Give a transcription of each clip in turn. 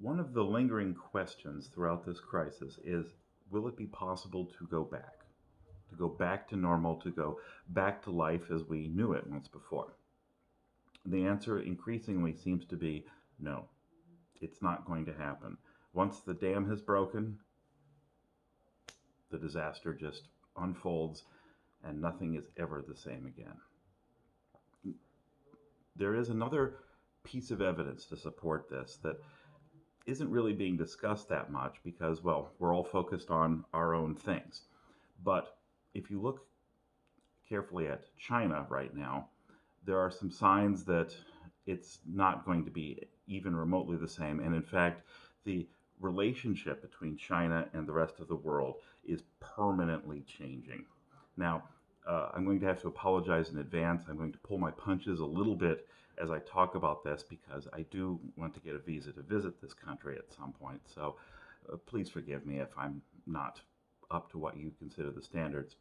One of the lingering questions throughout this crisis is, will it be possible to go back? To go back to normal, to go back to life as we knew it once before? The answer increasingly seems to be no, it's not going to happen. Once the dam has broken, the disaster just unfolds and nothing is ever the same again. There is another piece of evidence to support this that isn't really being discussed that much because, well, we're all focused on our own things. But if you look carefully at China right now, there are some signs that it's not going to be even remotely the same. And in fact, the relationship between China and the rest of the world is permanently changing. Now, I'm going to have to apologize in advance. I'm going to pull my punches a little bit as I talk about this because I do want to get a visa to visit this country at some point. So please forgive me if I'm not up to what you consider the standards.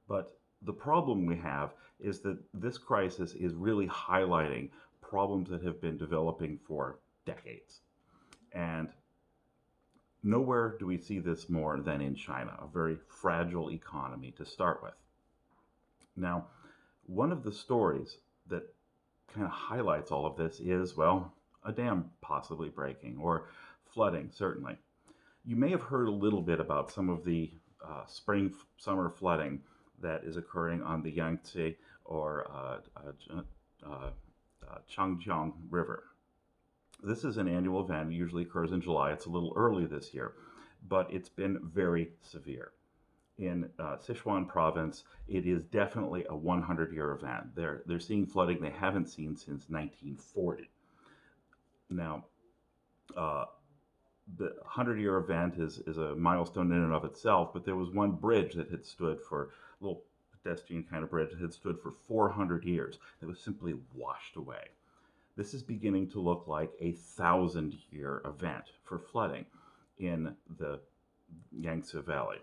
But the problem we have is that this crisis is really highlighting problems that have been developing for decades. And nowhere do we see this more than in China, a very fragile economy to start with. Now, one of the stories that kind of highlights all of this is, well, a dam possibly breaking or flooding, certainly. You may have heard a little bit about some of the summer flooding that is occurring on the Yangtze or Changjiang River. This is an annual event. It usually occurs in July. It's a little early this year, but it's been very severe. In Sichuan province, it is definitely a 100-year event. They're seeing flooding they haven't seen since 1940. Now, uh, the 100-year event is a milestone in and of itself, but there was one bridge that had stood for a little pedestrian kind of bridge that had stood for 400 years that was simply washed away. This is beginning to look like a 1,000-year event for flooding in the Yangtze Valley,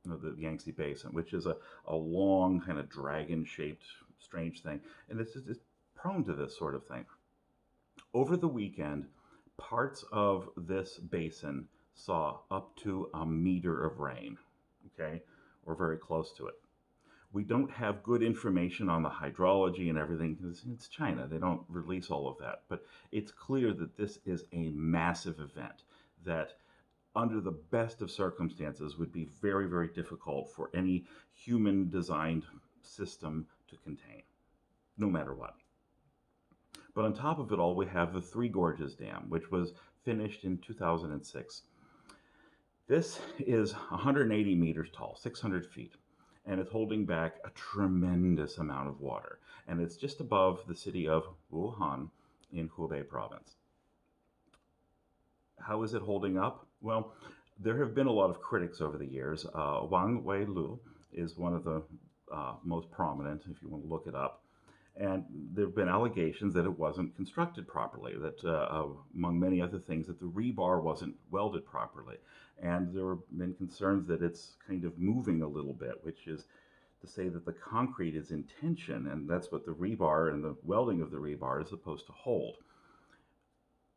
the Yangtze Basin, which is a long, kind of dragon shaped, strange thing. And it's prone to this sort of thing. Over the weekend, parts of this basin saw up to a meter of rain, okay, or very close to it. We don't have good information on the hydrology and everything because it's China. They don't release all of that. But it's clear that this is a massive event that, under the best of circumstances, would be very, very difficult for any human designed system to contain, no matter what. But on top of it all, we have the Three Gorges Dam, which was finished in 2006. This is 180 meters tall, 600 feet, and it's holding back a tremendous amount of water. And it's just above the city of Wuhan in Hubei province. How is it holding up? Well, there have been a lot of critics over the years. Wang Weilu is one of the most prominent, if you want to look it up. And there have been allegations that it wasn't constructed properly, that among many other things, that the rebar wasn't welded properly. And there have been concerns that it's kind of moving a little bit, which is to say that the concrete is in tension, and that's what the rebar and the welding of the rebar is supposed to hold.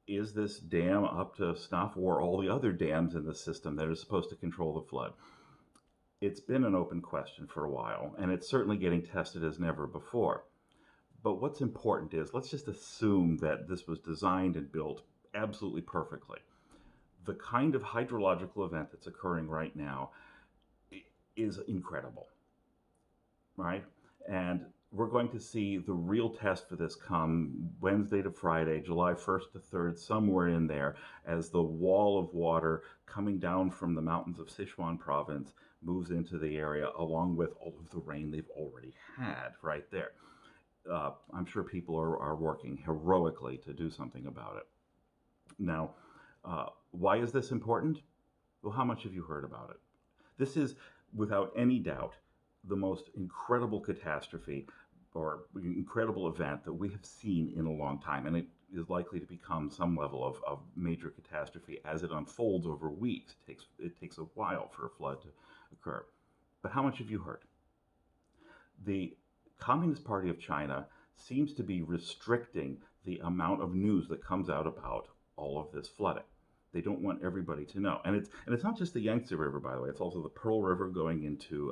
Is this dam up to snuff, or all the other dams in the system that are supposed to control the flood? It's been an open question for a while, and it's certainly getting tested as never before. But what's important is, let's just assume that this was designed and built absolutely perfectly. The kind of hydrological event that's occurring right now is incredible, right? And we're going to see the real test for this come Wednesday to Friday, July 1st to 3rd, somewhere in there, as the wall of water coming down from the mountains of Sichuan province moves into the area, along with all of the rain they've already had right there. I'm sure people are working heroically to do something about it. Now, why is this important? Well, how much have you heard about it? This is, without any doubt, the most incredible catastrophe or incredible event that we have seen in a long time, and it is likely to become some level of major catastrophe as it unfolds over weeks. It takes a while for a flood to occur. But how much have you heard? The Communist Party of China seems to be restricting the amount of news that comes out about all of this flooding. They don't want everybody to know, and it's not just the Yangtze River, by the way. It's also the Pearl River going into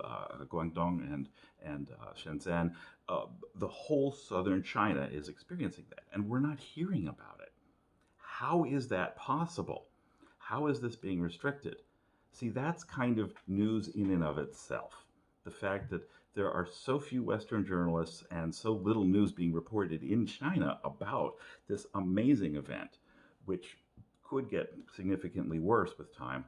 Guangdong and Shenzhen. Uh, the whole southern China is experiencing that, and we're not hearing about it. How is that possible? How is this being restricted? See, that's kind of news in and of itself. The fact that there are so few Western journalists and so little news being reported in China about this amazing event, which could get significantly worse with time,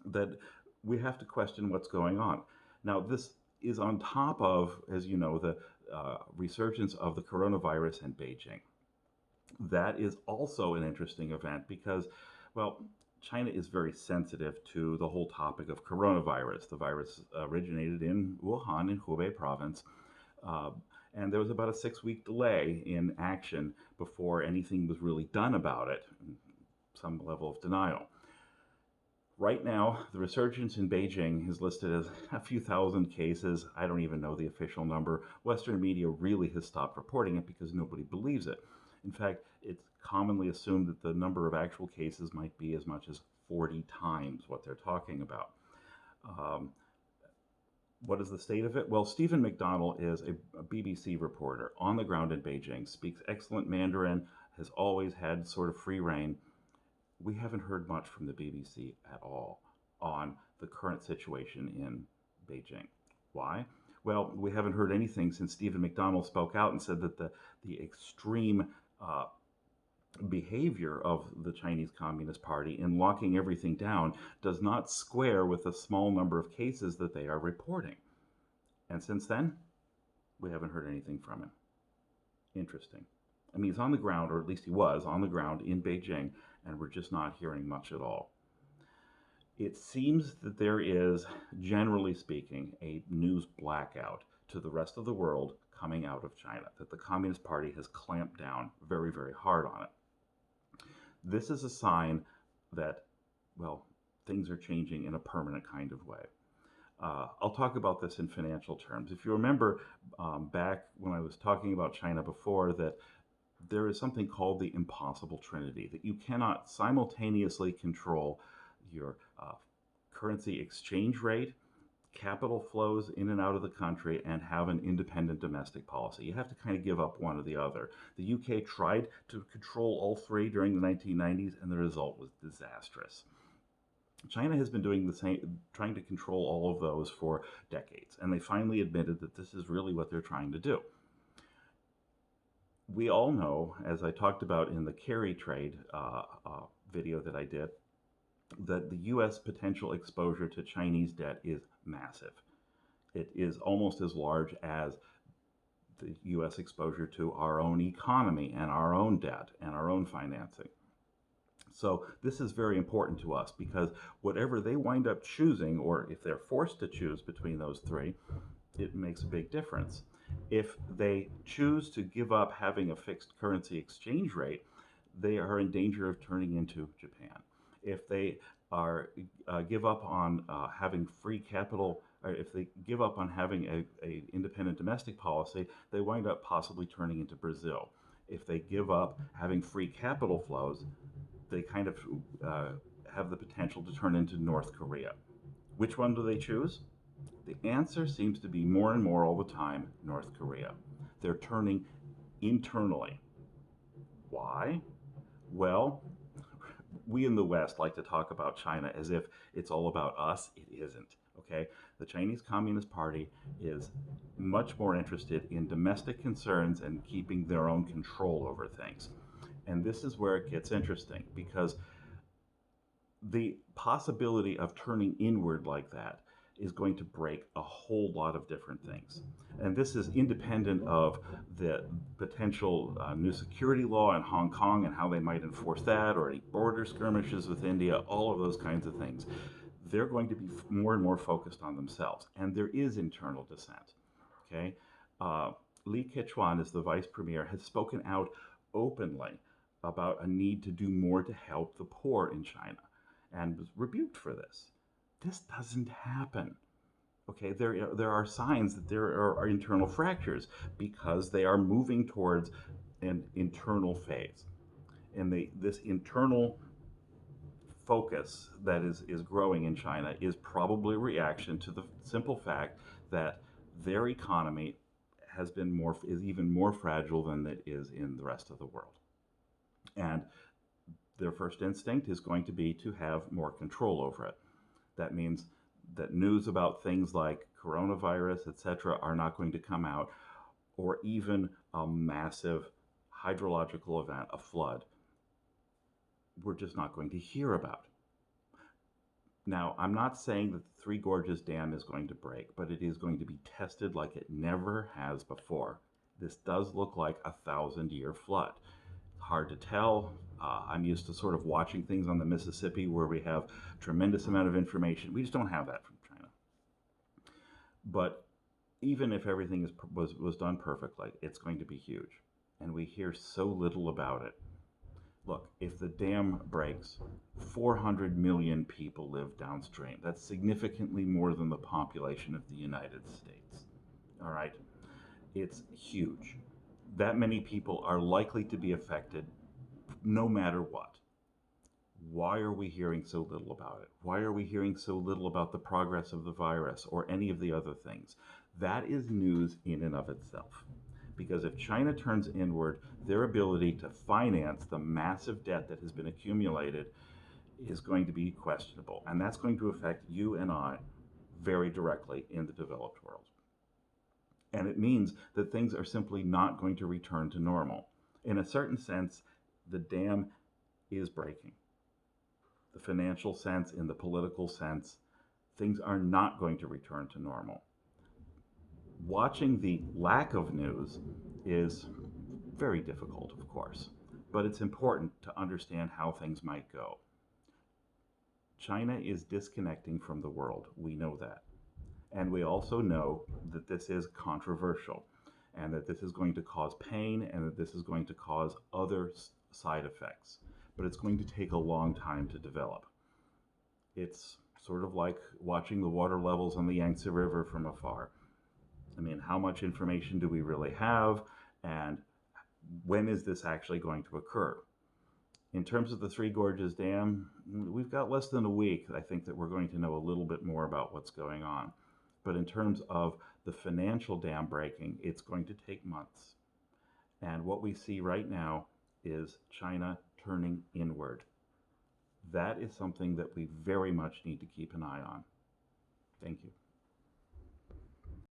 that we have to question what's going on. Now, this is on top of, as you know, the resurgence of the coronavirus in Beijing. That is also an interesting event because, well, China is very sensitive to the whole topic of coronavirus. The virus originated in Wuhan in Hubei province, uh, and there was about a 6 week delay in action before anything was really done about it, some level of denial. Right now, the resurgence in Beijing is listed as a few thousand cases. I don't even know the official number. Western media really has stopped reporting it because nobody believes it. In fact, it's commonly assumed that the number of actual cases might be as much as 40 times what they're talking about. Um, what is the state of it? Well, Stephen McDonnell is a BBC reporter on the ground in Beijing, speaks excellent Mandarin, has always had sort of free reign. We haven't heard much from the BBC at all on the current situation in Beijing. Why? Well, we haven't heard anything since Stephen McDonnell spoke out and said that the extreme uh, behavior of the Chinese Communist Party in locking everything down does not square with the small number of cases that they are reporting. And since then, we haven't heard anything from him. Interesting. I mean, he's on the ground, or at least he was on the ground in Beijing, and we're just not hearing much at all. It seems that there is, generally speaking, a news blackout to the rest of the world coming out of China, that the Communist Party has clamped down very, very hard on it. This is a sign that, well, things are changing in a permanent kind of way. I'll talk about this in financial terms. If you remember back when I was talking about China before, that there is something called the impossible trinity, that you cannot simultaneously control your currency exchange rate, capital flows in and out of the country, and have an independent domestic policy. You have to kind of give up one or the other. The UK tried to control all three during the 1990s, and the result was disastrous. China has been doing the same, trying to control all of those for decades, and they finally admitted that this is really what they're trying to do. We all know, as I talked about in the carry trade video that I did, that the U.S. potential exposure to Chinese debt is massive. It is almost as large as the U.S. exposure to our own economy and our own debt and our own financing. So this is very important to us because whatever they wind up choosing, or if they're forced to choose between those three, it makes a big difference. If they choose to give up having a fixed currency exchange rate, they are in danger of turning into Japan. If they are give up on having free capital, or if they give up on having a independent domestic policy, they wind up possibly turning into Brazil. If they give up having free capital flows, they kind of have the potential to turn into North Korea. Which one do they choose? The answer seems to be more and more all the time North Korea. They're turning internally. Why? Well, we in the West like to talk about China as if it's all about us. It isn't. Okay? The Chinese Communist Party is much more interested in domestic concerns and keeping their own control over things. And this is where it gets interesting because the possibility of turning inward like that is going to break a whole lot of different things. And this is independent of the potential new security law in Hong Kong and how they might enforce that, or any border skirmishes with India, all of those kinds of things. They're going to be more and more focused on themselves. And there is internal dissent. Okay? Li Keqiang, as the vice premier, has spoken out openly about a need to do more to help the poor in China and was rebuked for this. This doesn't happen. Okay, there are signs that there are internal fractures because they are moving towards an internal phase. And this internal focus that is growing in China is probably a reaction to the simple fact that their economy is even more fragile than it is in the rest of the world. And their first instinct is going to be to have more control over it. That means that news about things like coronavirus, etc., are not going to come out, or even a massive hydrological event, a flood, we're just not going to hear about. Now, I'm not saying that the Three Gorges Dam is going to break, but it is going to be tested like it never has before. This does look like a 1,000-year flood. Hard to tell. I'm used to sort of watching things on the Mississippi where we have tremendous amount of information. We just don't have that from China. But even if everything was done perfectly, it's going to be huge. And we hear so little about it. Look, if the dam breaks, 400 million people live downstream. That's significantly more than the population of the United States. All right? It's huge. That many people are likely to be affected no matter what. Why are we hearing so little about it? Why are we hearing so little about the progress of the virus or any of the other things? That is news in and of itself. Because if China turns inward, their ability to finance the massive debt that has been accumulated is going to be questionable. And that's going to affect you and I very directly in the developed world. And it means that things are simply not going to return to normal. In a certain sense, the dam is breaking. The financial sense, in the political sense, things are not going to return to normal. Watching the lack of news is very difficult, of course, but it's important to understand how things might go. China is disconnecting from the world. We know that. And we also know that this is controversial and that this is going to cause pain and that this is going to cause other side effects. But it's going to take a long time to develop. It's sort of like watching the water levels on the Yangtze River from afar. I mean, how much information do we really have? And when is this actually going to occur? In terms of the Three Gorges Dam, we've got less than a week, I think, that we're going to know a little bit more about what's going on. But in terms of the financial dam breaking, it's going to take months. And what we see right now is China turning inward. That is something that we very much need to keep an eye on. Thank you.